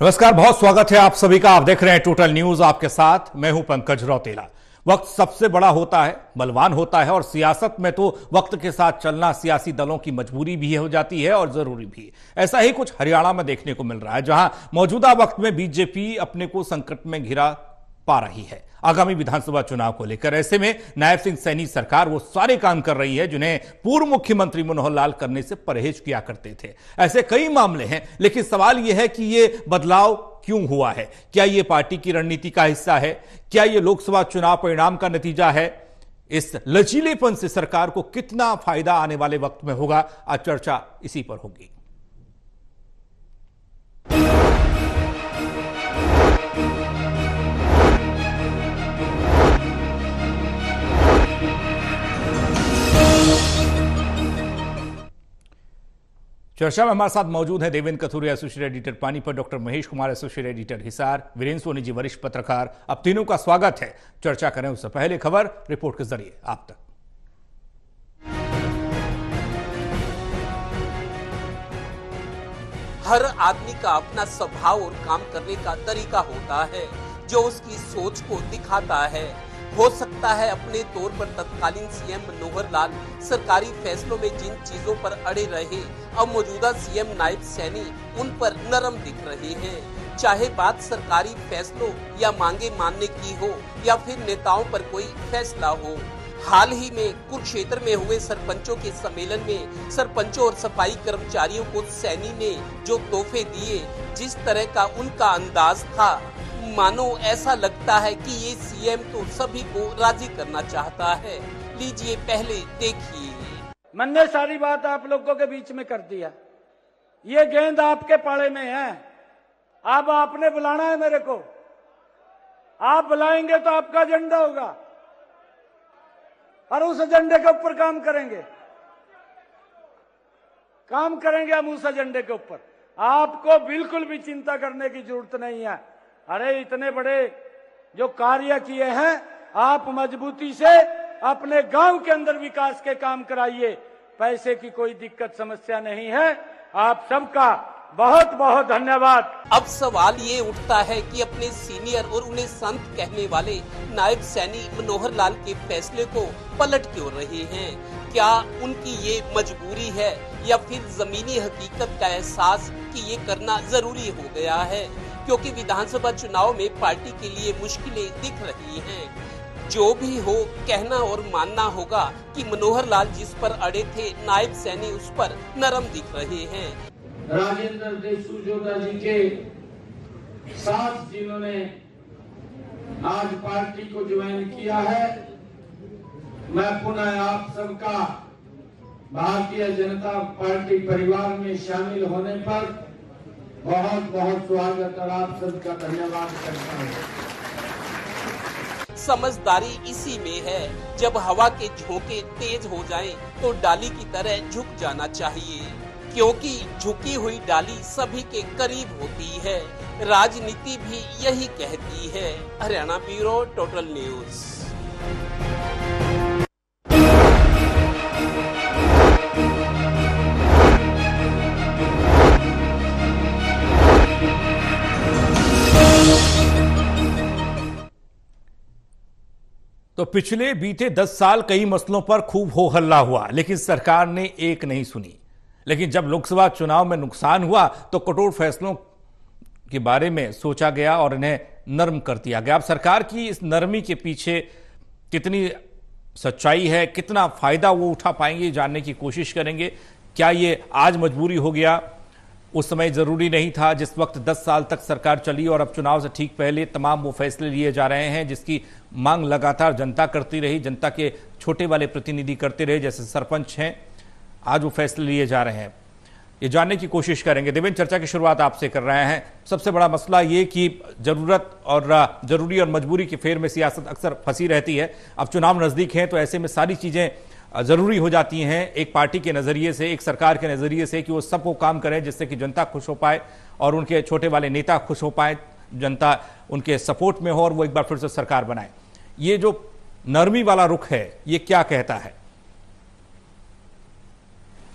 नमस्कार, बहुत स्वागत है आप सभी का। आप देख रहे हैं टोटल न्यूज, आपके साथ मैं हूं पंकज रौतेला। वक्त सबसे बड़ा होता है, बलवान होता है और सियासत में तो वक्त के साथ चलना सियासी दलों की मजबूरी भी हो जाती है और जरूरी भी। ऐसा ही कुछ हरियाणा में देखने को मिल रहा है, जहां मौजूदा वक्त में बीजेपी अपने को संकट में घिरा पा रही है आगामी विधानसभा चुनाव को लेकर। ऐसे में नायब सिंह सैनी सरकार वो सारे काम कर रही है जिन्हें पूर्व मुख्यमंत्री मनोहर लाल करने से परहेज किया करते थे। ऐसे कई मामले हैं, लेकिन सवाल यह है कि ये बदलाव क्यों हुआ है? क्या यह पार्टी की रणनीति का हिस्सा है? क्या यह लोकसभा चुनाव परिणाम का नतीजा है? इस लचीलेपन से सरकार को कितना फायदा आने वाले वक्त में होगा? आज चर्चा इसी पर होगी। चर्चा में हमारे साथ मौजूद है Devendra Kathuria, associate editor Panipat, doctor Mahesh Kumar, associate editor Hisar, Virendra Soni ji, वरिष्ठ पत्रकार। अब तीनों का स्वागत है। चर्चा करें उससे पहले खबर रिपोर्ट के जरिए आप तक। हर आदमी का अपना स्वभाव और काम करने का तरीका होता है जो उसकी सोच को दिखाता है। हो सकता है अपने तौर पर तत्कालीन सीएम मनोहर लाल सरकारी फैसलों में जिन चीजों पर अड़े रहे, अब मौजूदा सीएम नायब सैनी उन पर नरम दिख रहे हैं। चाहे बात सरकारी फैसलों या मांगे मानने की हो या फिर नेताओं पर कोई फैसला हो। हाल ही में कुरुक्षेत्र में हुए सरपंचों के सम्मेलन में सरपंचों और सफाई कर्मचारियों को सैनी ने जो तोहफे दिए, जिस तरह का उनका अंदाज था, मानो ऐसा लगता है कि ये सीएम तो सभी को राजी करना चाहता है। लीजिए पहले देखिए। मैंने सारी बात आप लोगों के बीच में कर दिया। ये गेंद आपके पाले में है। अब आपने बुलाना है मेरे को। आप बुलाएंगे तो आपका एजेंडा होगा और उस एजेंडे के ऊपर काम करेंगे हम उस एजेंडे के ऊपर। आपको बिल्कुल भी चिंता करने की जरूरत नहीं है। अरे इतने बड़े जो कार्य किए हैं, आप मजबूती से अपने गांव के अंदर विकास के काम कराइए। पैसे की कोई दिक्कत समस्या नहीं है। आप सबका बहुत बहुत धन्यवाद। अब सवाल ये उठता है कि अपने सीनियर और उन्हें संत कहने वाले नायब सैनी मनोहर लाल के फैसले को पलट क्यों रहे हैं? क्या उनकी ये मजबूरी है या फिर जमीनी हकीकत का एहसास कि ये करना जरूरी हो गया है? क्योंकि विधानसभा चुनाव में पार्टी के लिए मुश्किलें दिख रही हैं। जो भी हो, कहना और मानना होगा कि मनोहर लाल जिस पर अड़े थे, नायब सैनी उस पर नरम दिख रहे हैं। राजेंद्र देशूजोधा जी के साथ जिन्होंने आज पार्टी को ज्वाइन किया है, मैं पुनः आप सबका भारतीय जनता पार्टी परिवार में शामिल होने पर बहुत बहुत स्वागत और आप सबका धन्यवाद करता हूँ। समझदारी इसी में है, जब हवा के झोंके तेज हो जाएं, तो डाली की तरह झुक जाना चाहिए, क्योंकि झुकी हुई डाली सभी के करीब होती है। राजनीति भी यही कहती है। Haryana bureau, total news. तो पिछले बीते 10 साल कई मसलों पर खूब हो हल्ला हुआ, लेकिन सरकार ने एक नहीं सुनी। लेकिन जब लोकसभा चुनाव में नुकसान हुआ तो कठोर फैसलों के बारे में सोचा गया और इन्हें नरम कर दिया गया। अब सरकार की इस नरमी के पीछे कितनी सच्चाई है, कितना फायदा वो उठा पाएंगे, जानने की कोशिश करेंगे। क्या ये आज मजबूरी हो गया? उस समय जरूरी नहीं था, जिस वक्त 10 साल तक सरकार चली और अब चुनाव से ठीक पहले तमाम वो फैसले लिए जा रहे हैं जिसकी मांग लगातार जनता करती रही, जनता के छोटे वाले प्रतिनिधि करते रहे, जैसे सरपंच हैं। आज वो फैसले लिए जा रहे हैं, ये जानने की कोशिश करेंगे। देवेंद्र, चर्चा की शुरुआत आपसे कर रहे हैं। सबसे बड़ा मसला ये कि जरूरत और जरूरी और मजबूरी की फेर में सियासत अक्सर फंसी रहती है। अब चुनाव नजदीक हैं तो ऐसे में सारी चीजें जरूरी हो जाती हैं, एक पार्टी के नजरिए से, एक सरकार के नजरिए से, कि वो सबको काम करें जिससे कि जनता खुश हो पाए और उनके छोटे वाले नेता खुश हो पाए, जनता उनके सपोर्ट में हो और वो एक बार फिर से सरकार बनाए। ये जो नरमी वाला रुख है, ये क्या कहता है?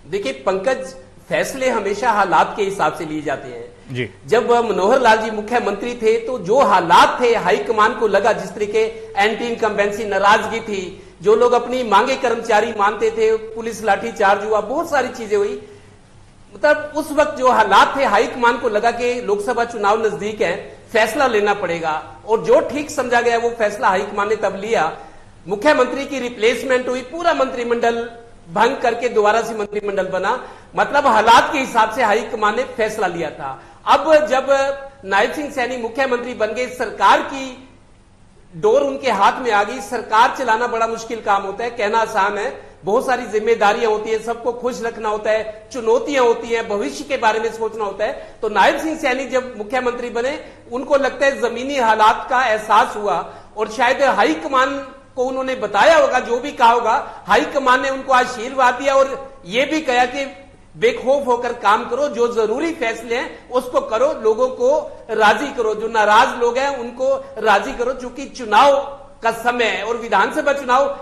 देखिए पंकज, फैसले हमेशा हालात के हिसाब से लिए जाते हैं जी। जब मनोहर लाल जी मुख्यमंत्री थे तो जो हालात थे, हाईकमान को लगा जिस तरीके एंटी इनकम्बेंसी नाराजगी थी, जो लोग अपनी मांगे कर्मचारी मानते थे, पुलिस लाठीचार्ज हुआ, बहुत सारी चीजें हुई। मतलब उस वक्त जो हालात थे, हाईकमान को लगा कि लोकसभा चुनाव नजदीक है, फैसला लेना पड़ेगा, और जो ठीक समझा गया वो फैसला हाईकमान ने तब लिया। मुख्यमंत्री की रिप्लेसमेंट हुई, पूरा मंत्रिमंडल भंग करके दोबारा से मंत्रिमंडल बना। मतलब हालात के हिसाब से हाईकमान ने फैसला लिया था। अब जब नायब सिंह सैनी मुख्यमंत्री बन गए, सरकार की डोर उनके हाथ में आ गई। सरकार चलाना बड़ा मुश्किल काम होता है, कहना आसान है, बहुत सारी जिम्मेदारियां होती है, सबको खुश रखना होता है, चुनौतियां होती हैं, भविष्य के बारे में सोचना होता है। तो नायब सिंह सैनी जब मुख्यमंत्री बने, उनको लगता है जमीनी हालात का एहसास हुआ, और शायद हाईकमान को उन्होंने बताया होगा, जो भी कहा होगा, हाईकमान ने उनको आशीर्वाद दिया और यह भी कहा कि बेखौफ होकर काम करो, जो जरूरी फैसले हैं उसको करो, लोगों को राजी करो, जो नाराज लोग हैं उनको राजी करो, क्योंकि चुनाव का समय है। और विधानसभा चुनाव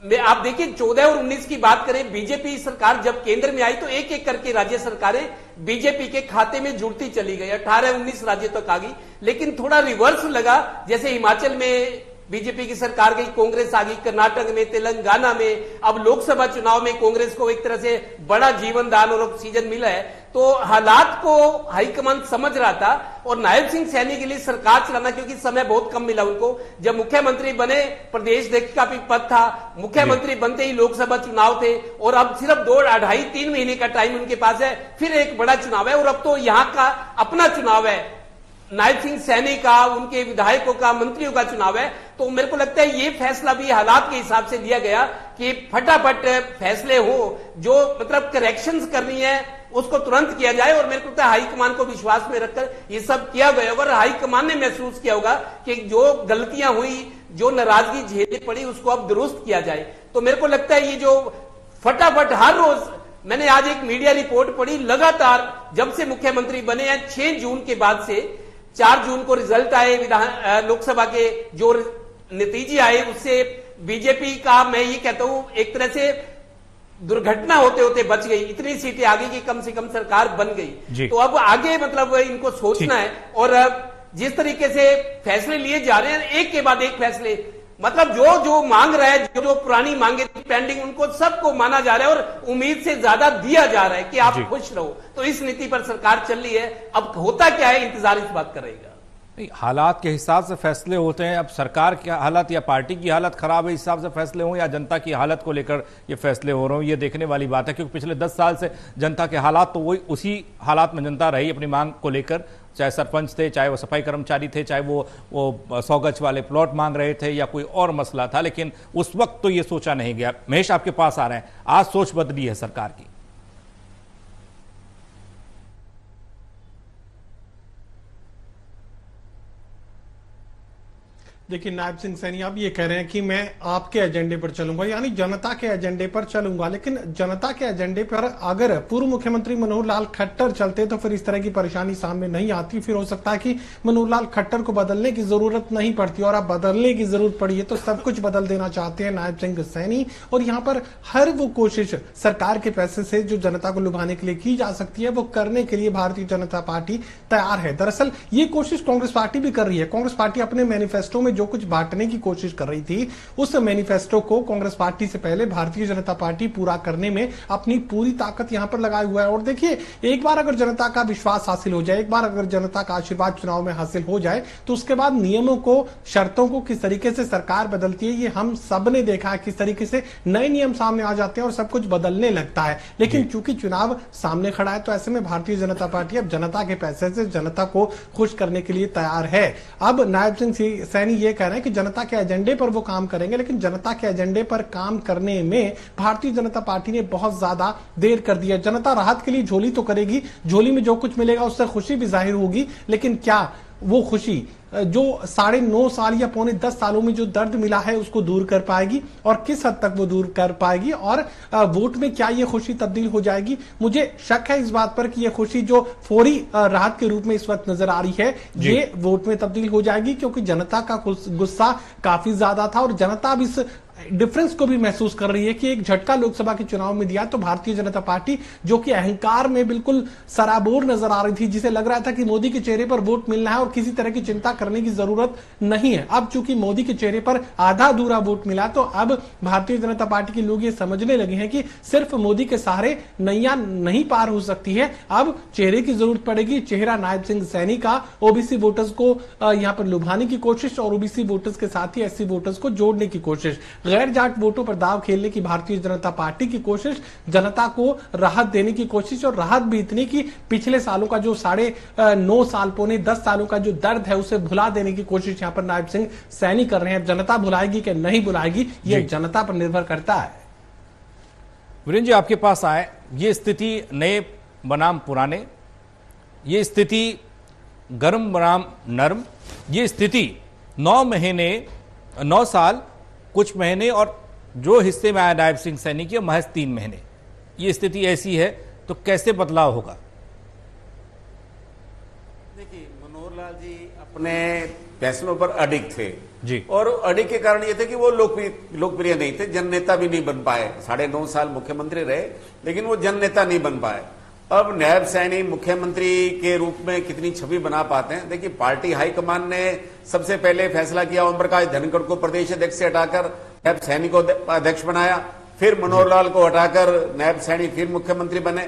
में आप देखिए 14 और 19 की बात करें, बीजेपी सरकार जब केंद्र में आई तो एक एक करके राज्य सरकारें बीजेपी के खाते में जुड़ती चली गई, 18-19 राज्य तक आ गई। लेकिन थोड़ा रिवर्स लगा, जैसे हिमाचल में बीजेपी की सरकार गई, कांग्रेस आ गई, कर्नाटक में, तेलंगाना में, अब लोकसभा चुनाव में कांग्रेस को एक तरह से बड़ा जीवन दान और ऑक्सीजन मिला है। तो हालात को हाईकमान समझ रहा था, और नायब सिंह सैनी के लिए सरकार चलाना, क्योंकि समय बहुत कम मिला उनको, जब मुख्यमंत्री बने प्रदेश अध्यक्ष का भी पद था, मुख्यमंत्री बनते ही लोकसभा चुनाव थे, और अब सिर्फ 2-2.5-3 महीने का टाइम उनके पास है, फिर एक बड़ा चुनाव है, और अब तो यहां का अपना चुनाव है, नायब सिंह सैनी का, उनके विधायकों का, मंत्रियों का चुनाव है। तो मेरे को लगता है ये फैसला भी हालात के हिसाब से लिया गया कि फटाफट फैसले हो, जो मतलब करेक्शंस करनी है उसको तुरंत किया जाए। और मेरे को लगता है हाईकमान को विश्वास में रखकर ये सब किया गया होगा, और हाईकमान ने महसूस किया होगा कि जो गलतियां हुई, जो नाराजगी झेलनी पड़ी, उसको अब दुरुस्त किया जाए। तो मेरे को लगता है ये जो फटाफट हर रोज, मैंने आज एक मीडिया रिपोर्ट पढ़ी, लगातार जब से मुख्यमंत्री बने हैं 6 जून के बाद से 4 जून को रिजल्ट आए लोकसभा के, जो नतीजे आए उससे बीजेपी का, मैं ये कहता हूं एक तरह से दुर्घटना होते होते बच गई, इतनी सीटें आ गई कि कम से कम सरकार बन गई। तो अब आगे मतलब इनको सोचना है, और जिस तरीके से फैसले लिए जा रहे हैं, एक के बाद एक फैसले, मतलब जो जो मांग रहा है, जो पुरानी मांगे पेंडिंग, उनको सबको माना जा रहा है, और उम्मीद से ज्यादा दिया जा रहा है कि आप खुश रहो। तो इस नीति पर सरकार चल रही है। अब होता क्या है, इंतजार इस बात कर रहेगा। हालात के हिसाब से फैसले होते हैं। अब सरकार की हालत या पार्टी की हालत खराब है, इस हिसाब से फैसले हों, या जनता की हालत को लेकर ये फैसले हो रहे हो, ये देखने वाली बात है। क्योंकि पिछले 10 साल से जनता के हालात तो वही, उसी हालात में जनता रही अपनी मांग को लेकर, चाहे सरपंच थे, चाहे वो सफाई कर्मचारी थे, चाहे वो 100 गज वाले प्लॉट मांग रहे थे, या कोई और मसला था। लेकिन उस वक्त तो ये सोचा नहीं गया। महेश आपके पास आ रहे हैं, आज सोच बदली है सरकार की। देखिए, नायब सिंह सैनी अब ये कह रहे हैं कि मैं आपके एजेंडे पर चलूंगा, यानी जनता के एजेंडे पर चलूंगा। लेकिन जनता के एजेंडे पर अगर पूर्व मुख्यमंत्री मनोहर लाल खट्टर चलते तो फिर इस तरह की परेशानी सामने नहीं आती। फिर हो सकता है कि मनोहर लाल खट्टर को बदलने की जरूरत नहीं पड़ती, और अब बदलने की जरूरत पड़ी है तो सब कुछ बदल देना चाहते हैं नायब सिंह सैनी। और यहाँ पर हर वो कोशिश सरकार के पैसे से जो जनता को लुभाने के लिए की जा सकती है, वो करने के लिए भारतीय जनता पार्टी तैयार है। दरअसल ये कोशिश कांग्रेस पार्टी भी कर रही है। कांग्रेस पार्टी अपने मैनिफेस्टो में जो कुछ बांटने की कोशिश कर रही थी, उस मैनिफेस्टो को कांग्रेस पार्टी से पहले भारतीय जनता पार्टी पूरा करने में अपनी पूरी ताकत यहां पर लगाए हुआ है। और देखिए, एक बार अगर जनता का विश्वास हासिल हो जाए, एक बार अगर जनता का आशीर्वाद चुनाव में हासिल हो जाए, तो उसके बाद नियमों को, शर्तों को किस तरीके से सरकार बदलती है, ये हम सब ने देखा है। किस तरीके से नए नियम सामने आ जाते हैं और सब कुछ बदलने लगता है। लेकिन चूंकि चुनाव सामने खड़ा है, तो ऐसे में भारतीय जनता पार्टी अब जनता के पैसे से जनता को खुश करने के लिए तैयार है। अब नायब सिंह सैनी ये कह रहे हैं कि जनता के एजेंडे पर वो काम करेंगे, लेकिन जनता के एजेंडे पर काम करने में भारतीय जनता पार्टी ने बहुत ज्यादा देर कर दी है। जनता राहत के लिए झोली तो करेगी, झोली में जो कुछ मिलेगा उससे खुशी भी जाहिर होगी, लेकिन क्या वो खुशी जो 9.5 साल या 9.25 सालों में जो दर्द मिला है उसको दूर कर पाएगी, और किस हद तक वो दूर कर पाएगी, और वोट में क्या ये खुशी तब्दील हो जाएगी? मुझे शक है इस बात पर कि ये खुशी जो फौरी राहत के रूप में इस वक्त नजर आ रही है, ये वोट में तब्दील हो जाएगी, क्योंकि जनता का गुस्सा काफी ज्यादा था, और जनता अब इस डिफरेंस को भी महसूस कर रही है कि एक झटका लोकसभा के चुनाव में दिया तो भारतीय जनता पार्टी, जो कि अहंकार में बिल्कुल सराबोर नजर आ रही थी, जिसे लग रहा था कि मोदी के चेहरे पर वोट मिलना है और किसी तरह की चिंता करने की जरूरत नहीं है। अब चूंकि मोदी के चेहरे पर आधा अधूरा वोट मिला तो अब भारतीय जनता पार्टी के लोग ये समझने लगे हैं कि सिर्फ मोदी के सहारे नैया नहीं पार हो सकती है, अब चेहरे की जरूरत पड़ेगी। चेहरा नायब सिंह सैनी का ओबीसी वोटर्स को यहां पर लुभाने की कोशिश और ओबीसी वोटर्स के साथ ही एससी वोटर्स को जोड़ने की कोशिश, गैर जाट वोटों पर दाव खेलने की भारतीय जनता पार्टी की कोशिश, जनता को राहत देने की कोशिश, और राहत भी इतनी कि पिछले सालों का जो 9.5 साल पौने 10 सालों का जो दर्द है उसे भुला देने की कोशिश यहां पर नायब सिंह सैनी कर रहे हैं। जनता भुलाएगी कि नहीं भुलाएगी यह जनता पर निर्भर करता है। वीरेंद्र जी, आपके पास आए, ये स्थिति नए बनाम पुराने, ये स्थिति गर्म बनाम नरम, ये स्थिति 9 साल कुछ महीने और जो हिस्से में आया नायब सिंह सैनी की महज 3 महीने, ये स्थिति ऐसी है तो कैसे बदलाव होगा? देखिए, मनोहर लाल जी अपने फैसलों पर अडिग थे जी, और अडिग के कारण ये थे कि वो लोकप्रिय नहीं थे, जननेता भी नहीं बन पाए। 9.5 साल मुख्यमंत्री रहे लेकिन वो जननेता नहीं बन पाए। अब नायब सैनी मुख्यमंत्री के रूप में कितनी छवि बना पाते हैं? देखिए, पार्टी हाईकमान ने सबसे पहले फैसला किया ओम प्रकाश धनखड़ को प्रदेश अध्यक्ष से हटाकर नायब सैनी को अध्यक्ष बनाया, फिर मनोहर लाल को हटाकर नायब सैनी फिर मुख्यमंत्री बने।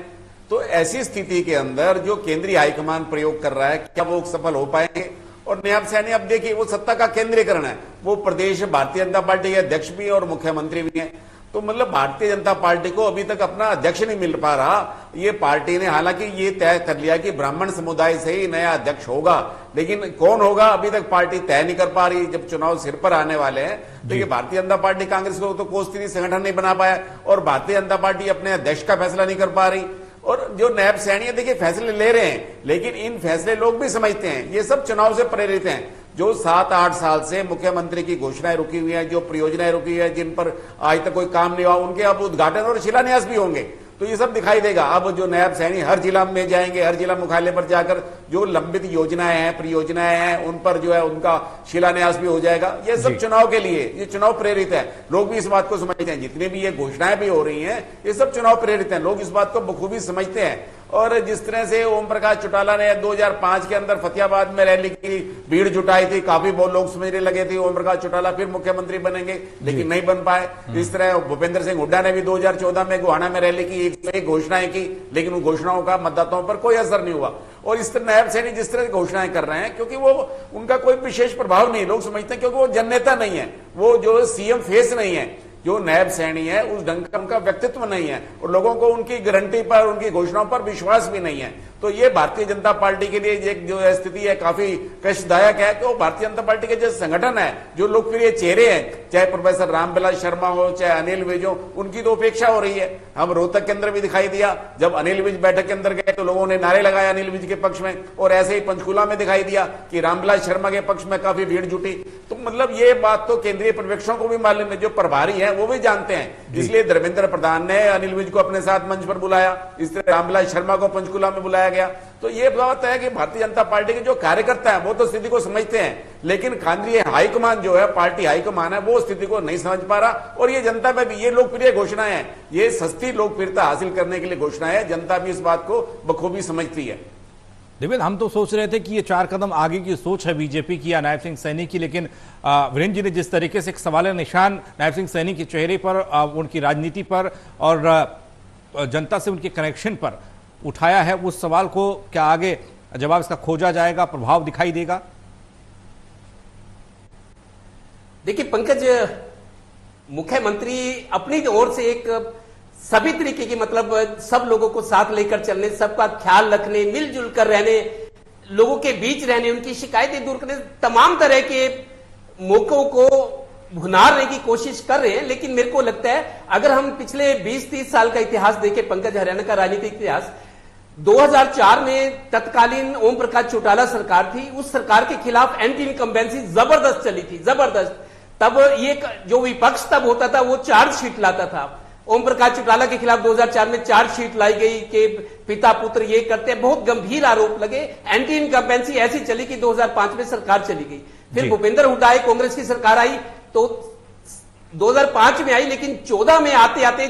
तो ऐसी स्थिति के अंदर जो केंद्रीय हाईकमान प्रयोग कर रहा है, क्या वो सफल हो पाएंगे? और नायब सैनी, अब देखिए, वो सत्ता का केंद्रीकरण है, वो प्रदेश भारतीय जनता पार्टी के अध्यक्ष भी और मुख्यमंत्री भी हैं। तो मतलब भारतीय जनता पार्टी को अभी तक अपना अध्यक्ष नहीं मिल पा रहा। ये पार्टी ने हालांकि ये तय कर लिया कि ब्राह्मण समुदाय से ही नया अध्यक्ष होगा, लेकिन कौन होगा अभी तक पार्टी तय नहीं कर पा रही। जब चुनाव सिर पर आने वाले हैं, देखिए, भारतीय जनता पार्टी कांग्रेस को तो कोई स्थिति संगठन नहीं बना पाया और भारतीय जनता पार्टी अपने अध्यक्ष का फैसला नहीं कर पा रही। और जो नायब सैनी, देखिए, फैसले ले रहे हैं, लेकिन इन फैसले लोग भी समझते हैं ये सब चुनाव से प्रेरित हैं। जो 7-8 साल से मुख्यमंत्री की घोषणाएं रुकी हुई हैं, जो परियोजनाएं रुकी हुई है, जिन पर आज तक कोई काम नहीं हुआ, उनके अब उद्घाटन और शिलान्यास भी होंगे। तो ये सब दिखाई देगा। अब जो नायब सैनी हर जिला में जाएंगे, हर जिला मुख्यालय पर जाकर जो लंबित योजनाएं हैं, परियोजनाएं हैं, उन पर जो है उनका शिलान्यास भी हो जाएगा। ये सब चुनाव के लिए, ये चुनाव प्रेरित है। लोग भी इस बात को समझते हैं, जितनी भी ये घोषणाएं भी हो रही हैं, ये सब चुनाव प्रेरित हैं। लोग इस बात को बखूबी समझते हैं। और जिस तरह से ओम प्रकाश चौटाला ने 2005 के अंदर फतेहाबाद में रैली की, भीड़ जुटाई थी, काफी बहुत लोग समझने लगे थे ओम प्रकाश चौटाला फिर मुख्यमंत्री बनेंगे, लेकिन नहीं बन पाए। इस तरह भूपेंद्र सिंह हुड्डा ने भी 2014 में गोहाना में रैली की, 101 घोषणाएं की, लेकिन उन घोषणाओं का मतदाताओं पर कोई असर नहीं हुआ। और इस तरह नायब सैनी जिस तरह की घोषणाएं कर रहे हैं, क्योंकि वो उनका कोई विशेष प्रभाव नहीं, लोग समझते हैं, क्योंकि वो जननेता नहीं है, वो जो सीएम फेस नहीं है। जो नायब सैनी है उस ढंग का उनका व्यक्तित्व नहीं है और लोगों को उनकी गारंटी पर, उनकी घोषणाओं पर विश्वास भी नहीं है। तो ये भारतीय जनता पार्टी के लिए एक जो स्थिति है काफी कष्टदायक है कि वो भारतीय जनता पार्टी के जो संगठन है, जो लोकप्रिय चेहरे हैं, चाहे प्रोफेसर रामविलास शर्मा हो, चाहे अनिल विज हो, उनकी तो उपेक्षा हो रही है। हम रोहतक के अंदर भी दिखाई दिया, जब अनिल विज बैठक के अंदर गए तो लोगों ने नारे लगाए अनिल विज के पक्ष में, और ऐसे ही पंचकूला में दिखाई दिया कि रामविलास शर्मा के पक्ष में काफी भीड़ जुटी। तो मतलब ये बात तो केंद्रीय पर्यवेक्षकों को भी मालूम है, जो प्रभारी है वो भी जानते हैं। इसलिए धर्मेंद्र प्रधान ने अनिल विज को अपने साथ मंच पर बुलाया, इस तरह रामविलास शर्मा को पंचकूला में बुलाया गया। तो ये बात है कि भारतीय जनता पार्टी के जो कार्यकर्ता हैं वो तो स्थिति को समझते हैं, लेकिन केंद्रीय हाईकमान जो है, पार्टी हाईकमान है, वो स्थिति को नहीं समझ पा रहा। और ये जनता में भी ये लोकप्रिय घोषणाएं हैं, ये सस्ती लोकप्रियता हासिल करने के लिए घोषणाएं है, जनता भी इस बात को बखूबी समझती है। देवेंद्र, हम तो सोच रहे थे कि ये 4 कदम आगे की सोच है बीजेपी की या नायब सिंह सैनी की, लेकिन वीरेंद्र जी ने जिस तरीके से एक सवाल निशान नायब सिंह सैनी के चेहरे पर, उनकी राजनीति पर और जनता से उनके कनेक्शन पर उठाया है, उस सवाल को क्या आगे जवाब इसका खोजा जाएगा, प्रभाव दिखाई देगा? देखिए पंकज, मुख्यमंत्री अपनी ओर से एक सभी तरीके की, मतलब सब लोगों को साथ लेकर चलने, सबका ख्याल रखने, मिलजुल कर रहने, लोगों के बीच रहने, उनकी शिकायतें दूर करने, तमाम तरह के मौकों को भुनारने की कोशिश कर रहे हैं। लेकिन मेरे को लगता है अगर हम पिछले 20-30 साल का इतिहास देखें पंकज, हरियाणा का राजनीतिक इतिहास, 2004 में तत्कालीन ओम प्रकाश चौटाला सरकार थी, उस सरकार के खिलाफ एंटी इनकम्बेंसी जबरदस्त चली थी, जबरदस्त। तब ये जो विपक्ष तब होता था वो चार्जशीट लाता था। ओम प्रकाश चौटाला के खिलाफ 2004 में चार्जशीट लाई गई कि पिता पुत्र ये करते, बहुत गंभीर आरोप लगे। एंटी इनकम्बेंसी ऐसी चली कि 2005 में सरकार चली गई। फिर भूपेंद्र हुड्डा कांग्रेस की सरकार आई तो 2005 में आई, लेकिन 14 में आते आते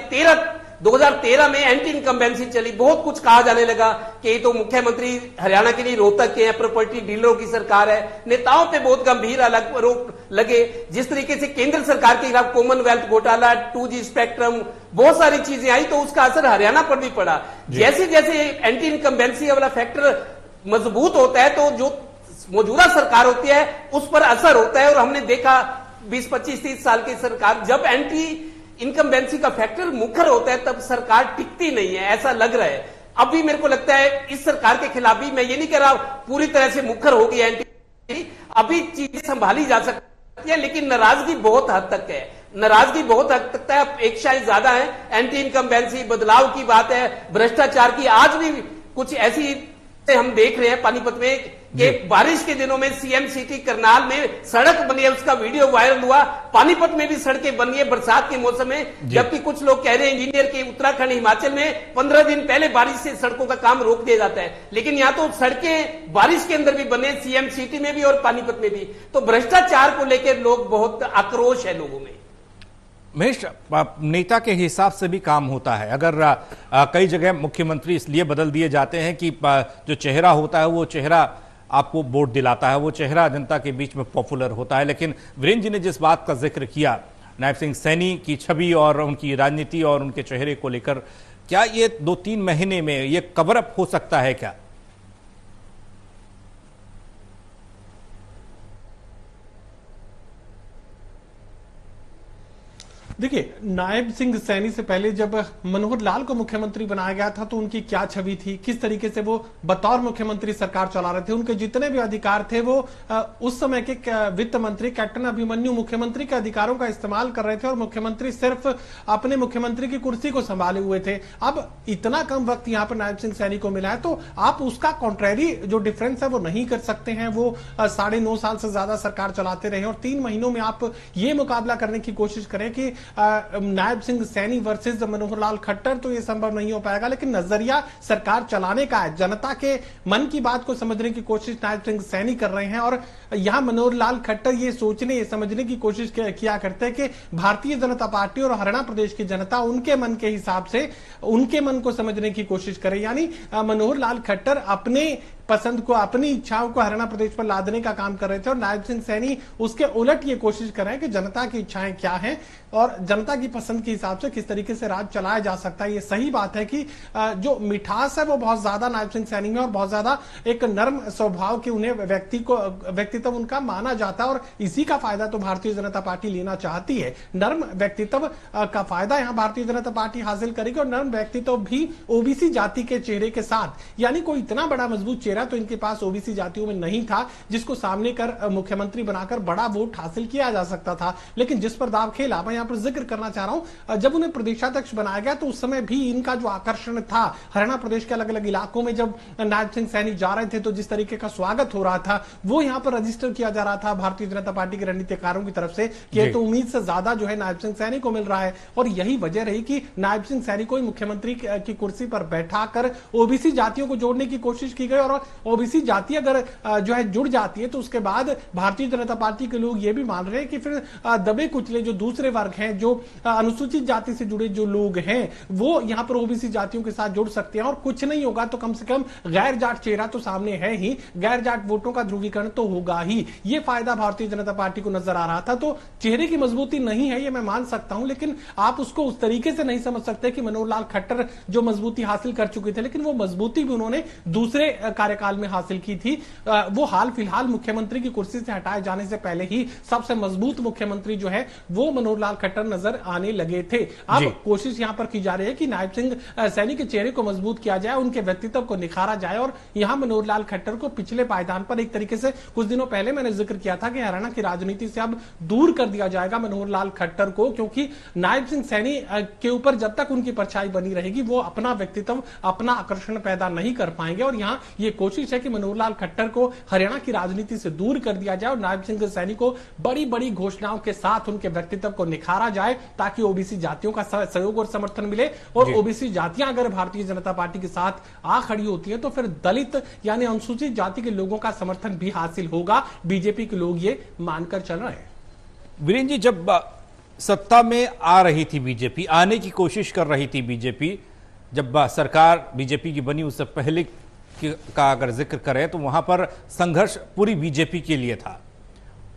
2013 में एंटी इनकम्बेंसी चली। बहुत कुछ कहा जाने लगा कि ये तो मुख्यमंत्री हरियाणा के लिए रोहतक के हैं, प्रॉपर्टी डीलरों की सरकार है। नेताओं पे बहुत गंभीर आरोप लगे। जिस तरीके से केंद्र सरकार के खिलाफ कॉमनवेल्थ घोटाला, 2G स्पेक्ट्रम, बहुत सारी चीजें आई, तो उसका असर हरियाणा पर भी पड़ा। जैसे जैसे एंटी इनकम्बेंसी वाला फैक्टर मजबूत होता है तो जो मौजूदा सरकार होती है उस पर असर होता है। और हमने देखा 20, 25, 30 साल की सरकार, जब एंटी इनकम्बेंसी का फैक्टर मुखर होता है तब सरकार टिकती नहीं है, ऐसा लग रहा है। अभी मेरे को लगता है इस सरकार के खिलाफ भी, मैं ये नहीं कह रहा पूरी तरह से मुखर हो गई एंटी, अभी चीजें संभाली जा सकती है, लेकिन नाराजगी बहुत हद तक है। नाराजगी बहुत हद तक है, अपेक्षाएं ज्यादा है। एंटी इनकम्बेंसी, बदलाव की बात है, भ्रष्टाचार की, आज भी कुछ ऐसी हम देख रहे हैं पानीपत में कि बारिश के दिनों में सीएम सिटी करनाल में सड़क बनी है, उसका वीडियो वायरल हुआ। पानीपत में भी सड़कें बनी है बरसात के मौसम में, जबकि कुछ लोग कह रहे हैं इंजीनियर के उत्तराखंड, हिमाचल में 15 दिन पहले बारिश से सड़कों का काम रोक दिया जाता है, लेकिन यहां तो सड़कें बारिश के अंदर भी बने, सीएम सिटी में भी और पानीपत में भी। तो भ्रष्टाचार को लेकर लोग बहुत आक्रोश है लोगों में। महेश, नेता के हिसाब से भी काम होता है। अगर कई जगह मुख्यमंत्री इसलिए बदल दिए जाते हैं कि जो चेहरा होता है वो चेहरा आपको वोट दिलाता है, वो चेहरा जनता के बीच में पॉपुलर होता है। लेकिन वीरेंद्र जी ने जिस बात का जिक्र किया, नायब सिंह सैनी की छवि और उनकी राजनीति और उनके चेहरे को लेकर, क्या ये 2-3 महीने में ये कवर अप हो सकता है क्या? देखिए, नायब सिंह सैनी से पहले जब मनोहर लाल को मुख्यमंत्री बनाया गया था तो उनकी क्या छवि थी, किस तरीके से वो बतौर मुख्यमंत्री सरकार चला रहे थे, उनके जितने भी अधिकार थे वो उस समय के वित्त मंत्री कैप्टन अभिमन्यु मुख्यमंत्री के अधिकारों का इस्तेमाल कर रहे थे और मुख्यमंत्री सिर्फ अपने मुख्यमंत्री की कुर्सी को संभाले हुए थे। अब इतना कम वक्त यहाँ पर नायब सिंह सैनी को मिला है तो आप उसका कॉन्ट्रेरी जो डिफरेंस है वो नहीं कर सकते हैं। वो 9.5 साल से ज्यादा सरकार चलाते रहे और 3 महीनों में आप ये मुकाबला करने की कोशिश करें कि नायब सिंह सैनी वर्सेस मनोहर लाल खट्टर, तो ये संभव नहीं हो पाएगा। लेकिन नजरिया सरकार चलाने का है, जनता के मन की बात को समझने की कोशिश नायब सिंह सैनी कर रहे हैं। और यहां मनोहर लाल खट्टर ये सोचने, ये समझने की कोशिश किया करते हैं कि भारतीय जनता पार्टी और हरियाणा प्रदेश की जनता उनके मन के हिसाब से उनके मन को समझने की कोशिश करे। यानी मनोहर लाल खट्टर अपने पसंद को, अपनी इच्छाओं को हरियाणा प्रदेश पर लादने का काम कर रहे थे और नायब सिंह सैनी उसके उलट ये कोशिश कर रहे हैं कि जनता की इच्छाएं क्या हैं और जनता की पसंद के हिसाब से किस तरीके से राज चलाया जा सकता है। ये सही बात है कि जो मिठास है वो बहुत ज्यादा नायब सिंह सैनी में और बहुत ज्यादा एक नर्म स्वभाव की उन्हें व्यक्तित्व उनका माना जाता है और इसी का फायदा तो भारतीय जनता पार्टी लेना चाहती है। नर्म व्यक्तित्व का फायदा यहां भारतीय जनता पार्टी हासिल करेगी और नर्म व्यक्तित्व भी ओबीसी जाति के चेहरे के साथ, यानी कोई इतना बड़ा मजबूत चेहरा तो इनके पास ओबीसी जातियों में नहीं था जिसको सामने कर मुख्यमंत्री बनाकर बड़ा वोट हासिल किया जा सकता था। लेकिन जिस पर दाव खेला, मैं यहां पर जिक्र करना चाह रहा हूं, जब उन्हें प्रदेशाध्यक्ष बनाया गया तो उस समय भी इनका जो आकर्षण था हरियाणा प्रदेश के अलग अलग इलाकों में, जब नायब सिंह सैनी जा रहे थे तो जिस तरीके का स्वागत हो रहा था वो यहां पर रजिस्टर किया जा रहा था भारतीय जनता पार्टी के रणनीतिकारों की तरफ से कि तो उम्मीद से ज्यादा जो है नायब सिंह सैनी को मिल रहा है। और यही वजह रही कि नायब सिंह सैनी को मुख्यमंत्री की कुर्सी पर बैठाकर ओबीसी जातियों को जोड़ने की कोशिश की गई। और ओबीसी जाति अगर जो है जुड़ जाती है तो उसके बाद भारतीय जनता पार्टी के लोग ये भी मान रहे हैं कि फिर दबे कुचले जो दूसरे वर्ग हैं, जो अनुसूचित जाति से जुड़े जो लोग हैं, वो यहां पर ओबीसी जातियों के साथ जुड़ सकते हैं। और कुछ नहीं होगा तो कम से कम गैर जाट चेहरा तो सामने है ही, गैर जाट वोटों का ध्रुवीकरण तो होगा ही। ये फायदा भारतीय जनता पार्टी को नजर आ रहा था। तो चेहरे की मजबूती नहीं है ये मैं मान सकता हूं, लेकिन आप उसको उस तरीके से नहीं समझ सकते कि मनोहर लाल खट्टर जो मजबूती हासिल कर चुके थे, लेकिन वो मजबूती भी उन्होंने दूसरे कार्यकाल में हासिल की थी। वो हाल फिलहाल मुख्यमंत्री की कुर्सी से हटाए जाने से पहले ही सबसे मजबूत मुख्यमंत्री जो है वो मनोहर लाल खट्टर नजर आने लगे थे। अब कोशिश यहां पर की जा रही है कि नायब सिंह सैनी के चेहरे को मजबूत किया जाए, उनके व्यक्तित्व को निखारा जाए और यहां मनोहर लाल खट्टर को पिछले पायदान पर एक तरीके से कुछ दिनों पहले मैंने जिक्र किया था कि हरियाणा की राजनीति से अब दूर कर दिया जाएगा मनोहर लाल खट्टर को, क्योंकि नायब सिंह सैनी के ऊपर जब तक उनकी परछाई बनी रहेगी वो अपना व्यक्तित्व, अपना आकर्षण पैदा नहीं कर पाएंगे। और यहां ये कोशिश है कि मनोहर लाल खट्टर को हरियाणा की राजनीति से दूर कर दिया जाए और नायब सिंह सैनी को बड़ी बड़ी घोषणाओं के साथ उनके व्यक्तित्व को निखारा जाए ताकि ओबीसी जातियों का सहयोग और समर्थन मिले। और ओबीसी जातियां अगर भारतीय जनता पार्टी के साथ आ खड़ी होती है तो फिर दलित यानी अनुसूचित जाति के लोगों का समर्थन भी हासिल होगा। बीजेपी के लोग ये मानकर चल रहे हैं। वीरेंद्र जी, जब सत्ता में आ रही थी बीजेपी, आने की कोशिश कर रही थी बीजेपी। जब सरकार बीजेपी की बनी उससे पहले का अगर जिक्र करें तो वहां पर संघर्ष पूरी बीजेपी के लिए था।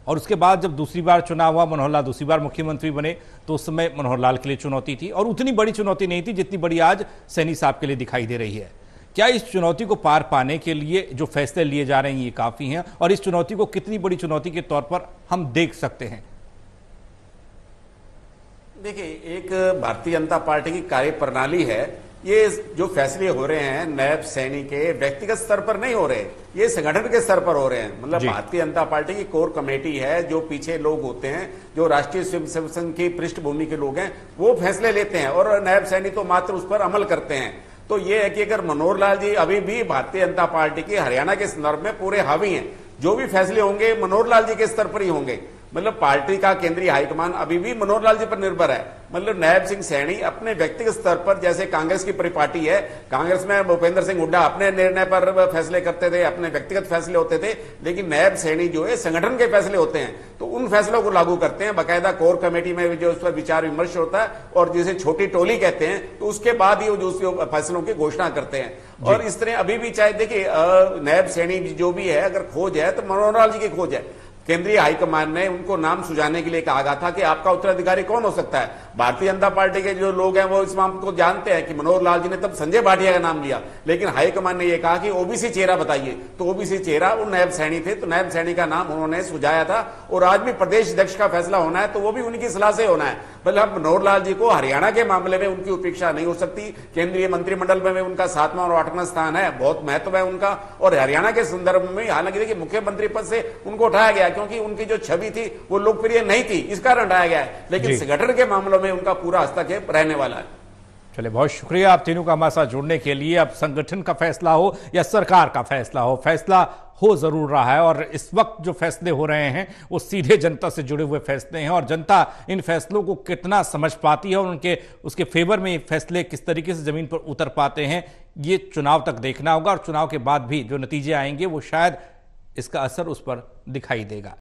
और उसके बाद जब दूसरी बार चुनाव हुआ, मनोहर लाल दूसरी बार मुख्यमंत्री बने, तो उस समय मनोहर लाल के लिए चुनौती थी और उतनी बड़ी चुनौती नहीं थी जितनी बड़ी आज सैनी साहब के लिए दिखाई दे रही है। क्या इस चुनौती को पार पाने के लिए जो फैसले लिए जा रहे हैं ये काफी हैं, और इस चुनौती को कितनी बड़ी चुनौती के तौर पर हम देख सकते हैं? देखिए, एक भारतीय जनता पार्टी की कार्यप्रणाली है, ये जो फैसले हो रहे हैं नायब सैनी के व्यक्तिगत स्तर पर नहीं हो रहे, ये संगठन के स्तर पर हो रहे हैं। मतलब भारतीय जनता पार्टी की कोर कमेटी है, जो पीछे लोग होते हैं, जो राष्ट्रीय स्वयं संघ की पृष्ठभूमि के लोग हैं, वो फैसले लेते हैं और नायब सैनी तो मात्र उस पर अमल करते हैं। तो ये है कि अगर मनोहर लाल जी अभी भी भारतीय जनता पार्टी की हरियाणा के संदर्भ में पूरे हावी हैं, जो भी फैसले होंगे मनोहर लाल जी के स्तर पर ही होंगे। मतलब पार्टी का केंद्रीय हाईकमान अभी भी मनोहर लाल जी पर निर्भर है। मतलब नायब सिंह सैनी अपने व्यक्तिगत स्तर पर, जैसे कांग्रेस की परिपाटी है, कांग्रेस में भूपेंद्र सिंह हुड्डा अपने निर्णय पर फैसले करते थे, अपने व्यक्तिगत फैसले होते थे, लेकिन नायब सैनी जो है संगठन के फैसले होते हैं, तो उन फैसलों को लागू करते हैं। बाकायदा कोर कमेटी में जो उस पर विचार विमर्श होता है और जिसे छोटी टोली कहते हैं, तो उसके बाद ही वो फैसलों की घोषणा करते हैं। और इस तरह अभी भी चाहे देखिए नायब सैनी जो भी है, अगर खोज है तो मनोहर लाल जी की खोज है। केंद्रीय हाईकमान ने उनको नाम सुझाने के लिए कहा था कि आपका उत्तराधिकारी कौन हो सकता है। भारतीय जनता पार्टी के जो लोग हैं वो इस मामले को जानते हैं कि मनोहर लाल जी ने तब संजय भाटिया का नाम लिया, लेकिन हाईकमान ने यह कहा कि ओबीसी चेहरा बताइए, तो ओबीसी चेहरा वो नायब सैनी थे, तो नायब सैनी का नाम उन्होंने सुझाया था। और आज भी प्रदेश अध्यक्ष का फैसला होना है तो वो भी उनकी सलाह से होना है। मतलब मनोहर लाल जी को हरियाणा के मामले में उनकी उपेक्षा नहीं हो सकती। केंद्रीय मंत्रिमंडल में उनका 7वां और 8वां स्थान है, बहुत महत्व है उनका। और हरियाणा के संदर्भ में हालांकि देखिए मुख्यमंत्री पद से उनको उठाया गया क्योंकि उनकी जो छवि थी वो लोकप्रिय नहीं थी, इस कारण हटाया गया है, लेकिन संगठन के मामलों में उनका पूरा हस्तक्षेप रहने वाला है। चलिए, बहुत शुक्रिया आप तीनों का हमारे साथ जुड़ने के लिए। अब संगठन का फैसला हो या सरकार का फैसला हो, फैसला हो जरूर रहा है और इस वक्त जो फैसले हो रहे हैं वो सीधे जनता से जुड़े हुए फैसले हैं और जनता इन फैसलों को कितना समझ पाती है और उसके फेवर में ये फैसले किस तरीके से जमीन पर उतर पाते हैं, ये चुनाव तक देखना होगा। और चुनाव के बाद भी जो नतीजे आएंगे वो शायद इसका असर उस पर दिखाई देगा।